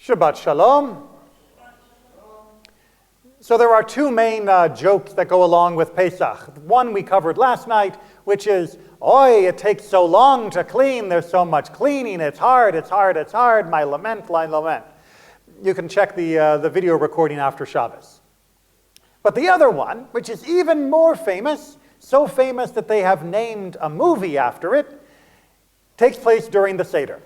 Shabbat Shalom. So there are two main jokes that go along with Pesach. One we covered last night, which is, "Oi, it takes so long to clean. There's so much cleaning. It's hard, it's hard, it's hard. My lament, my lament." You can check the video recording after Shabbos. But the other one, which is even more famous, so famous that they have named a movie after it, takes place during the Seder.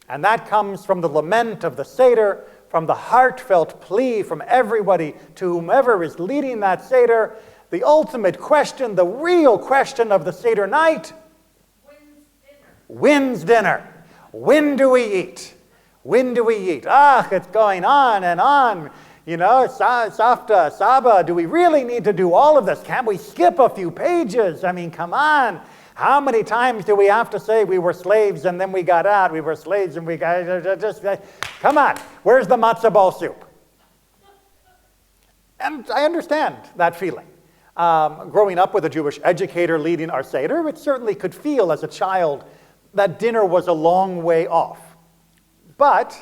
And that comes from the lament of the Seder, from the heartfelt plea from everybody to whomever is leading that Seder. The ultimate question, the real question of the Seder night: when's dinner? When do we eat? When do we eat? It's going on and on. You know, Safta, Saba, do we really need to do all of this? Can't we skip a few pages? I mean, come on. How many times do we have to say we were slaves and then we got out? We were slaves and we got just come on. Where's the matzo ball soup? And I understand that feeling. Growing up with a Jewish educator leading our Seder, it certainly could feel as a child that dinner was a long way off. But,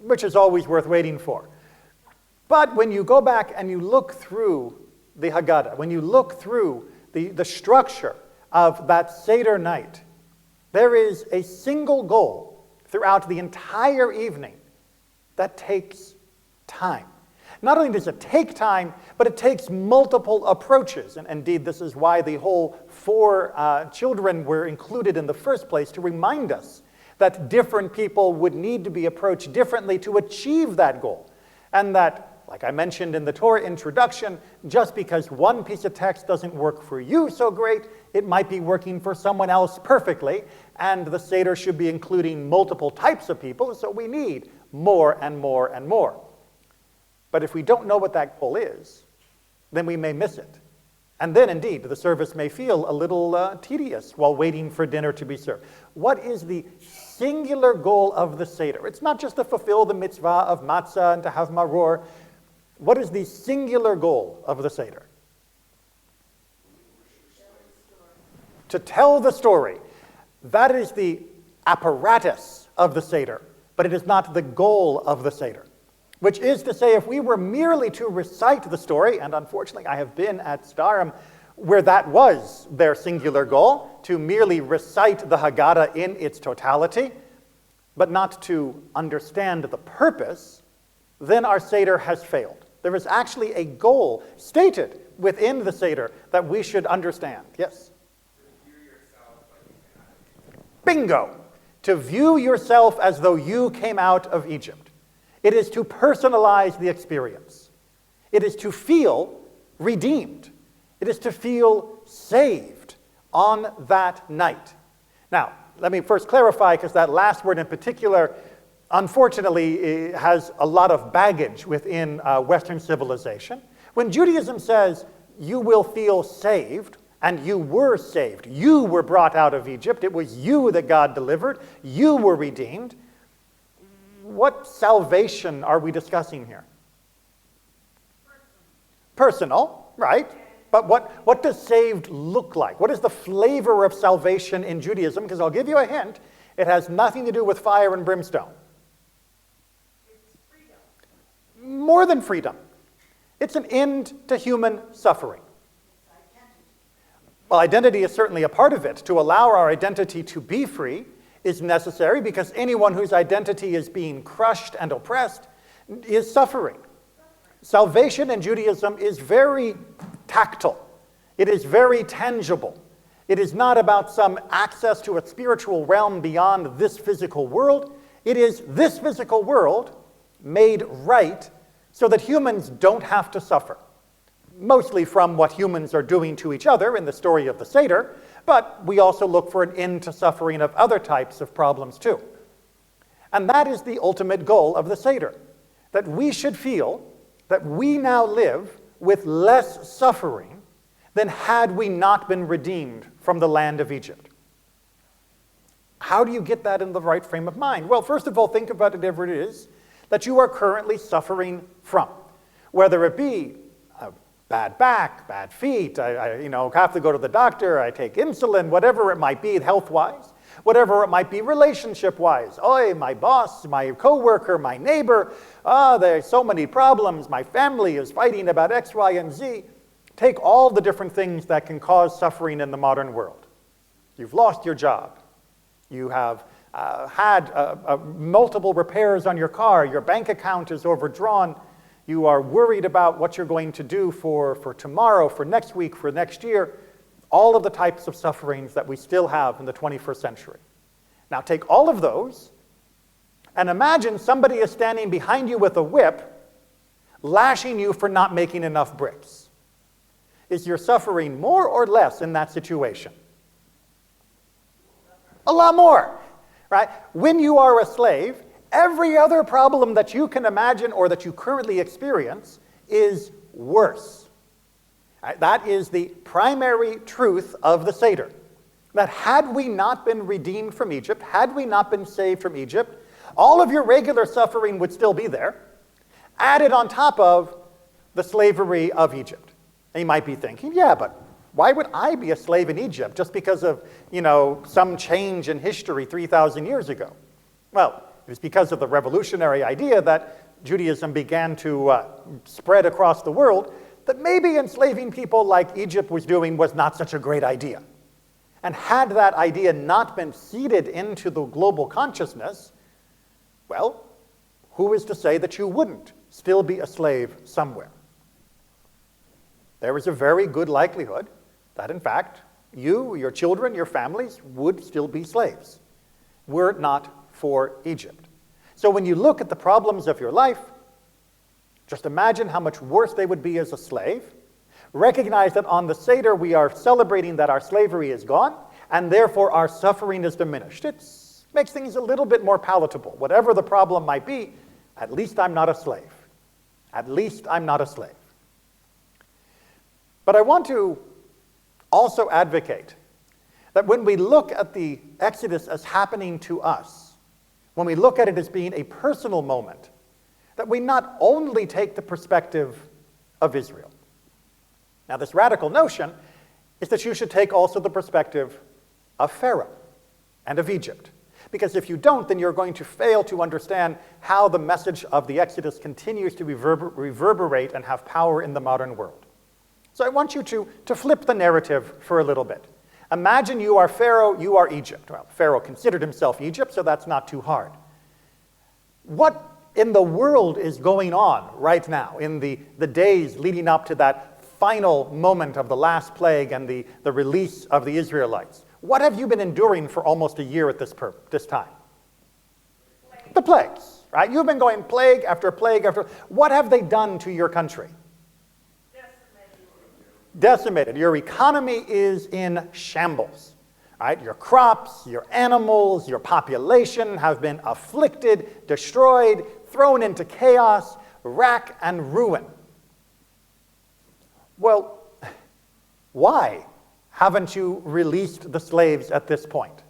which is always worth waiting for. But when you go back and you look through the Haggadah, when you look through the structure of that Seder night, there is a single goal throughout the entire evening that takes time. Not only does it take time, but it takes multiple approaches. And indeed, this is why the whole four children were included in the first place, to remind us that different people would need to be approached differently to achieve that goal. And that, like I mentioned in the Torah introduction, just because one piece of text doesn't work for you so great, it might be working for someone else perfectly, and the Seder should be including multiple types of people, so we need more and more and more. But if we don't know what that goal is, then we may miss it. And then, indeed, the service may feel a little tedious while waiting for dinner to be served. What is the singular goal of the Seder? It's not just to fulfill the mitzvah of matzah and to have maror. What is the singular goal of the Seder? To tell the story. That is the apparatus of the Seder, but it is not the goal of the Seder. Which is to say, if we were merely to recite the story, and unfortunately I have been at Starim where that was their singular goal, to merely recite the Haggadah in its totality, but not to understand the purpose, then our Seder has failed. There is actually a goal stated within the Seder that we should understand. Yes? To view yourself like you came out of Egypt. Bingo! To view yourself as though you came out of Egypt. It is to personalize the experience. It is to feel redeemed. It is to feel saved on that night. Now, let me first clarify, because that last word in particular, unfortunately, has a lot of baggage within Western civilization. When Judaism says you will feel saved, and you were saved, you were brought out of Egypt, it was you that God delivered, you were redeemed, what salvation are we discussing here? Personal, right? But what does saved look like? What is the flavor of salvation in Judaism? Because I'll give you a hint. It has nothing to do with fire and brimstone. It's freedom. More than freedom. It's an end to human suffering. It's identity. Well, identity is certainly a part of it. To allow our identity to be free is necessary, because anyone whose identity is being crushed and oppressed is suffering. Salvation in Judaism is very tactile. It is very tangible. It is not about some access to a spiritual realm beyond this physical world. It is this physical world made right so that humans don't have to suffer. Mostly from what humans are doing to each other in the story of the Seder, but we also look for an end to suffering of other types of problems too. And that is the ultimate goal of the Seder, that we should feel that we now live with less suffering than had we not been redeemed from the land of Egypt. How do you get that in the right frame of mind? Well, first of all, think about whatever it is that you are currently suffering from, whether it be bad back, bad feet, I have to go to the doctor, I take insulin, whatever it might be health-wise. Whatever it might be relationship-wise. Oh, my boss, my coworker, my neighbor, there's so many problems. My family is fighting about X, Y, and Z. Take all the different things that can cause suffering in the modern world. You've lost your job. You have had multiple repairs on your car. Your bank account is overdrawn. You are worried about what you're going to do for tomorrow, for next week, for next year. All of the types of sufferings that we still have in the 21st century. Now take all of those and imagine somebody is standing behind you with a whip, lashing you for not making enough bricks. Is your suffering more or less in that situation? A lot more, right? When you are a slave, every other problem that you can imagine or that you currently experience is worse. That is the primary truth of the Seder. That had we not been redeemed from Egypt, had we not been saved from Egypt, all of your regular suffering would still be there, added on top of the slavery of Egypt. And you might be thinking, yeah, but why would I be a slave in Egypt just because of, some change in history 3,000 years ago? Well, it was because of the revolutionary idea that Judaism began to spread across the world, that maybe enslaving people like Egypt was doing was not such a great idea. And had that idea not been seeded into the global consciousness, well, who is to say that you wouldn't still be a slave somewhere? There is a very good likelihood that, in fact, you, your children, your families would still be slaves, were it not for Egypt. So when you look at the problems of your life, just imagine how much worse they would be as a slave. Recognize that on the Seder we are celebrating that our slavery is gone, and therefore our suffering is diminished. It makes things a little bit more palatable. Whatever the problem might be, at least I'm not a slave. At least I'm not a slave. But I want to also advocate that when we look at the Exodus as happening to us, when we look at it as being a personal moment, that we not only take the perspective of Israel. Now, this radical notion is that you should take also the perspective of Pharaoh and of Egypt. Because if you don't, then you're going to fail to understand how the message of the Exodus continues to reverberate and have power in the modern world. So I want you to flip the narrative for a little bit. Imagine you are Pharaoh, you are Egypt. Well, Pharaoh considered himself Egypt, so that's not too hard. What in the world is going on right now in the days leading up to that final moment of the last plague and the release of the Israelites? What have you been enduring for almost a year at this time? The plagues, right? You've been going plague after plague after. What have they done to your country? Decimated. Your economy is in shambles. Right? Your crops, your animals, your population have been afflicted, destroyed, thrown into chaos, rack and ruin. Well, why haven't you released the slaves at this point?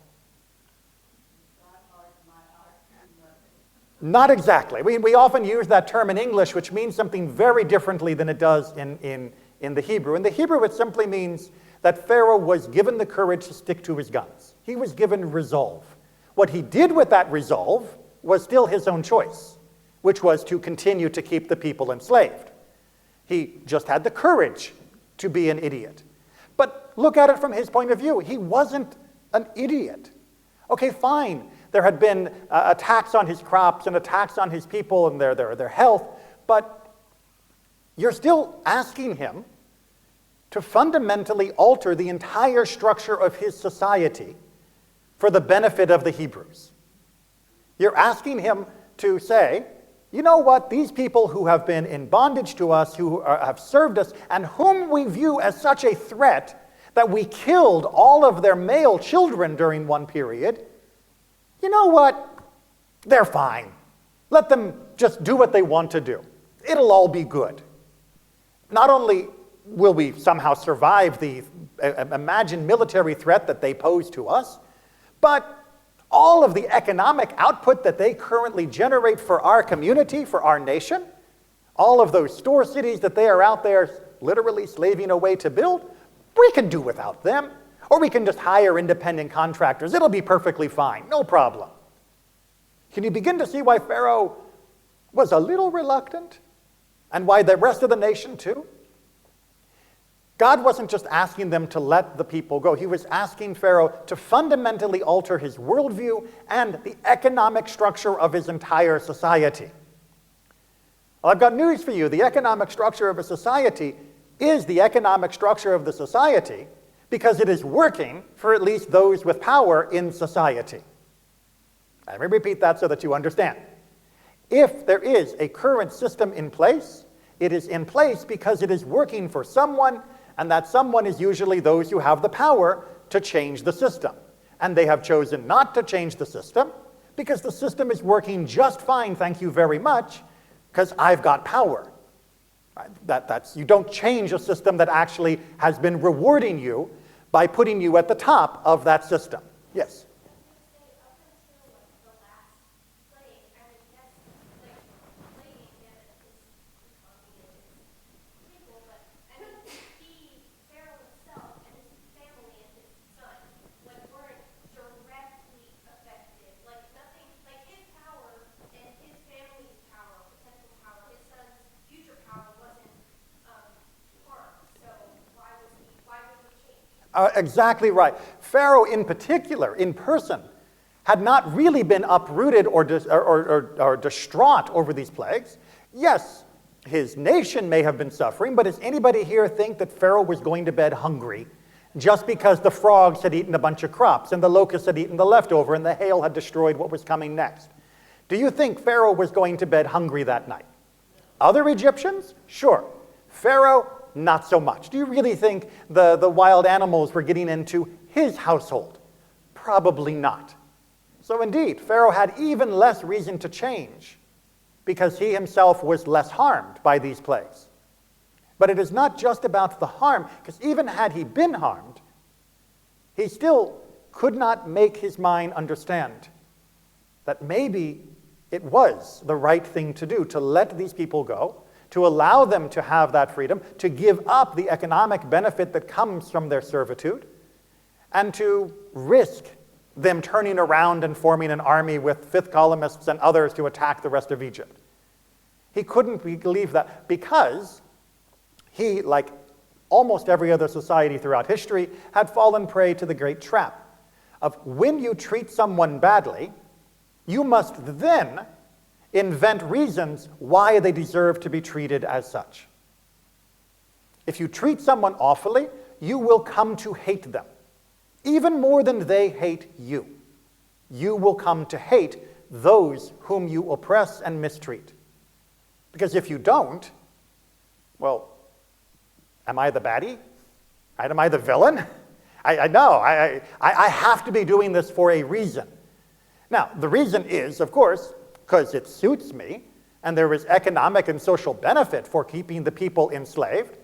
Not exactly. We often use that term in English, which means something very differently than it does in the Hebrew. In the Hebrew, it simply means that Pharaoh was given the courage to stick to his guns. He was given resolve. What he did with that resolve was still his own choice, which was to continue to keep the people enslaved. He just had the courage to be an idiot. But look at it from his point of view. He wasn't an idiot. Okay, fine. There had been attacks on his crops and attacks on his people and their health, but you're still asking him to fundamentally alter the entire structure of his society for the benefit of the Hebrews. You're asking him to say, you know what, these people who have been in bondage to us, who have served us, and whom we view as such a threat that we killed all of their male children during one period, you know what, they're fine. Let them just do what they want to do. It'll all be good. Not only will we somehow survive the imagined military threat that they pose to us, but all of the economic output that they currently generate for our community, for our nation, all of those store cities that they are out there literally slaving away to build, we can do without them. Or we can just hire independent contractors. It'll be perfectly fine, no problem. Can you begin to see why Pharaoh was a little reluctant? And why the rest of the nation too? God wasn't just asking them to let the people go. He was asking Pharaoh to fundamentally alter his worldview and the economic structure of his entire society. Well, I've got news for you. The economic structure of a society is the economic structure of the society because it is working for at least those with power in society. Let me repeat that so that you understand. If there is a current system in place, it is in place because it is working for someone, and that someone is usually those who have the power to change the system. And they have chosen not to change the system because the system is working just fine, thank you very much, because I've got power. Right? You don't change a system that actually has been rewarding you by putting you at the top of that system. Yes? Exactly right. Pharaoh in particular, in person, had not really been uprooted or distraught over these plagues. Yes, his nation may have been suffering, but does anybody here think that Pharaoh was going to bed hungry just because the frogs had eaten a bunch of crops and the locusts had eaten the leftover and the hail had destroyed what was coming next? Do you think Pharaoh was going to bed hungry that night? Other Egyptians? Sure. Pharaoh, not so much. Do you really think the wild animals were getting into his household? Probably not. So indeed, Pharaoh had even less reason to change because he himself was less harmed by these plagues. But it is not just about the harm, because even had he been harmed, he still could not make his mind understand that maybe it was the right thing to do, to let these people go, to allow them to have that freedom, to give up the economic benefit that comes from their servitude, and to risk them turning around and forming an army with fifth columnists and others to attack the rest of Egypt. He couldn't believe that because he, like almost every other society throughout history, had fallen prey to the great trap of when you treat someone badly, you must then invent reasons why they deserve to be treated as such. If you treat someone awfully, you will come to hate them, even more than they hate you. You will come to hate those whom you oppress and mistreat. Because if you don't, well, am I the baddie? Am I the villain? I know, I have to be doing this for a reason. Now, the reason is, of course, because it suits me, and there is economic and social benefit for keeping the people enslaved.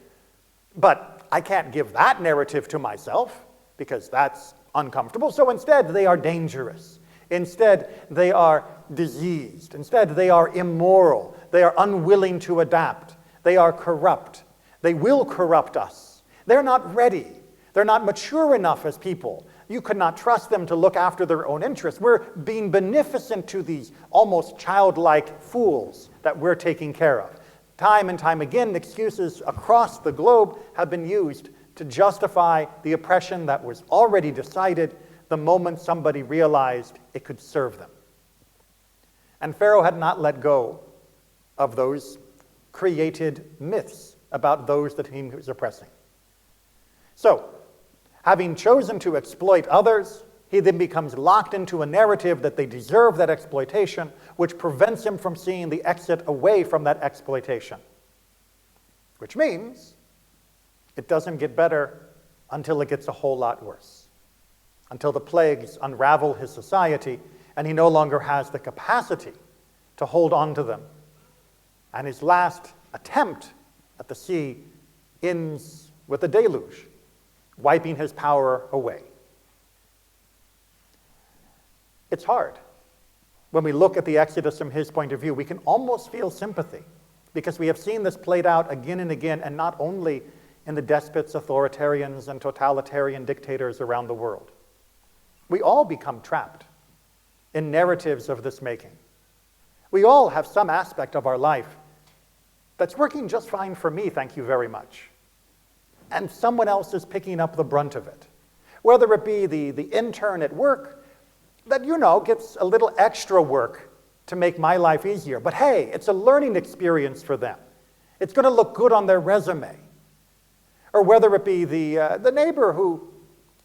But I can't give that narrative to myself, because that's uncomfortable. So instead, they are dangerous. Instead, they are diseased. Instead, they are immoral. They are unwilling to adapt. They are corrupt. They will corrupt us. They're not ready. They're not mature enough as people. You could not trust them to look after their own interests. We're being beneficent to these almost childlike fools that we're taking care of. Time and time again, excuses across the globe have been used to justify the oppression that was already decided the moment somebody realized it could serve them. And Pharaoh had not let go of those created myths about those that he was oppressing. So, having chosen to exploit others, he then becomes locked into a narrative that they deserve that exploitation, which prevents him from seeing the exit away from that exploitation. Which means it doesn't get better until it gets a whole lot worse. Until the plagues unravel his society and he no longer has the capacity to hold on to them. And his last attempt at the sea ends with a deluge, wiping his power away. It's hard. When we look at the Exodus from his point of view, we can almost feel sympathy because we have seen this played out again and again, and not only in the despots, authoritarians, and totalitarian dictators around the world. We all become trapped in narratives of this making. We all have some aspect of our life that's working just fine for me, thank you very much. And someone else is picking up the brunt of it. Whether it be the intern at work that, gets a little extra work to make my life easier. But hey, it's a learning experience for them. It's going to look good on their resume. Or whether it be the neighbor who,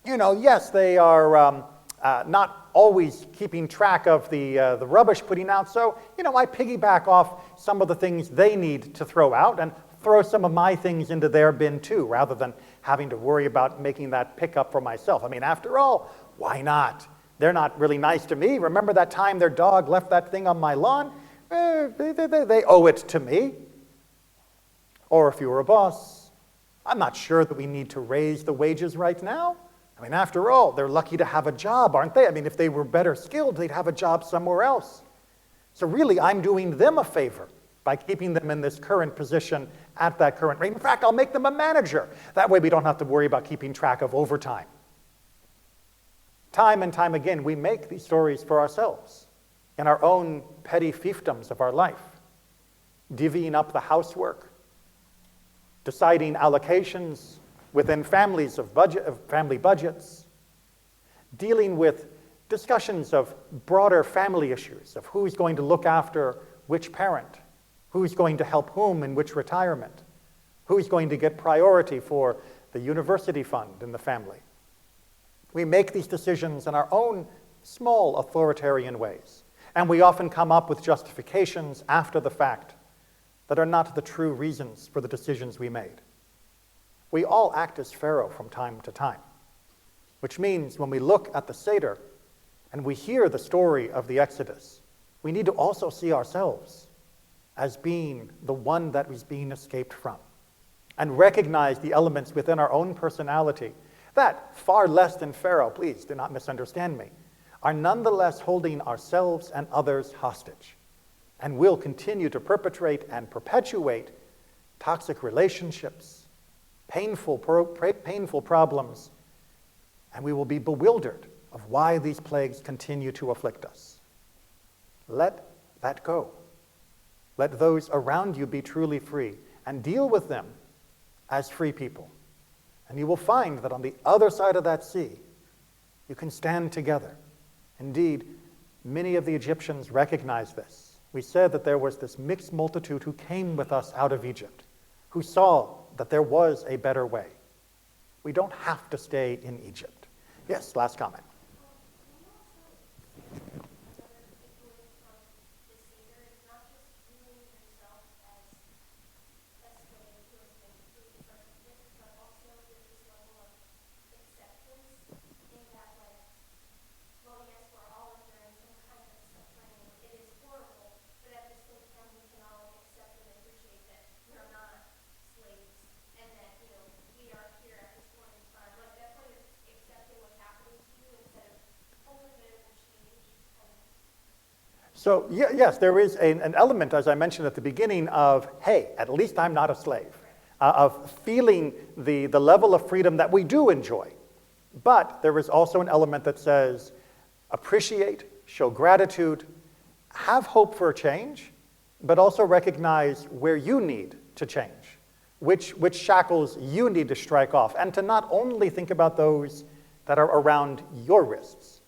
yes, they are not always keeping track of the rubbish putting out. So, I piggyback off some of the things they need to throw out and throw some of my things into their bin too, rather than having to worry about making that pickup for myself. I mean, after all, why not? They're not really nice to me. Remember that time their dog left that thing on my lawn? They owe it to me. Or if you were a boss, I'm not sure that we need to raise the wages right now. I mean, after all, they're lucky to have a job, aren't they? I mean, if they were better skilled, they'd have a job somewhere else. So really, I'm doing them a favor by keeping them in this current position at that current rate. In fact, I'll make them a manager. That way we don't have to worry about keeping track of overtime. Time and time again, we make these stories for ourselves in our own petty fiefdoms of our life, divvying up the housework, deciding allocations within families of family budgets, dealing with discussions of broader family issues, of who's going to look after which parent, who's going to help whom in which retirement, who's going to get priority for the university fund in the family. We make these decisions in our own small authoritarian ways, and we often come up with justifications after the fact that are not the true reasons for the decisions we made. We all act as Pharaoh from time to time, which means when we look at the Seder and we hear the story of the Exodus, we need to also see ourselves as being the one that was being escaped from, and recognize the elements within our own personality that, far less than Pharaoh, please do not misunderstand me, are nonetheless holding ourselves and others hostage, and will continue to perpetrate and perpetuate toxic relationships, painful problems, and we will be bewildered of why these plagues continue to afflict us. Let that go. Let those around you be truly free, and deal with them as free people. And you will find that on the other side of that sea, you can stand together. Indeed, many of the Egyptians recognized this. We said that there was this mixed multitude who came with us out of Egypt, who saw that there was a better way. We don't have to stay in Egypt. Yes, last comment. So yes, there is an element, as I mentioned at the beginning, of, hey, at least I'm not a slave, of feeling the level of freedom that we do enjoy. But there is also an element that says, appreciate, show gratitude, have hope for a change, but also recognize where you need to change, which shackles you need to strike off, and to not only think about those that are around your wrists,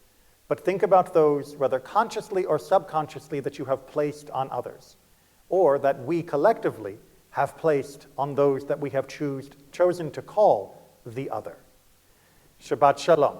but think about those, whether consciously or subconsciously, that you have placed on others, or that we collectively have placed on those that we have chosen to call the other. Shabbat Shalom.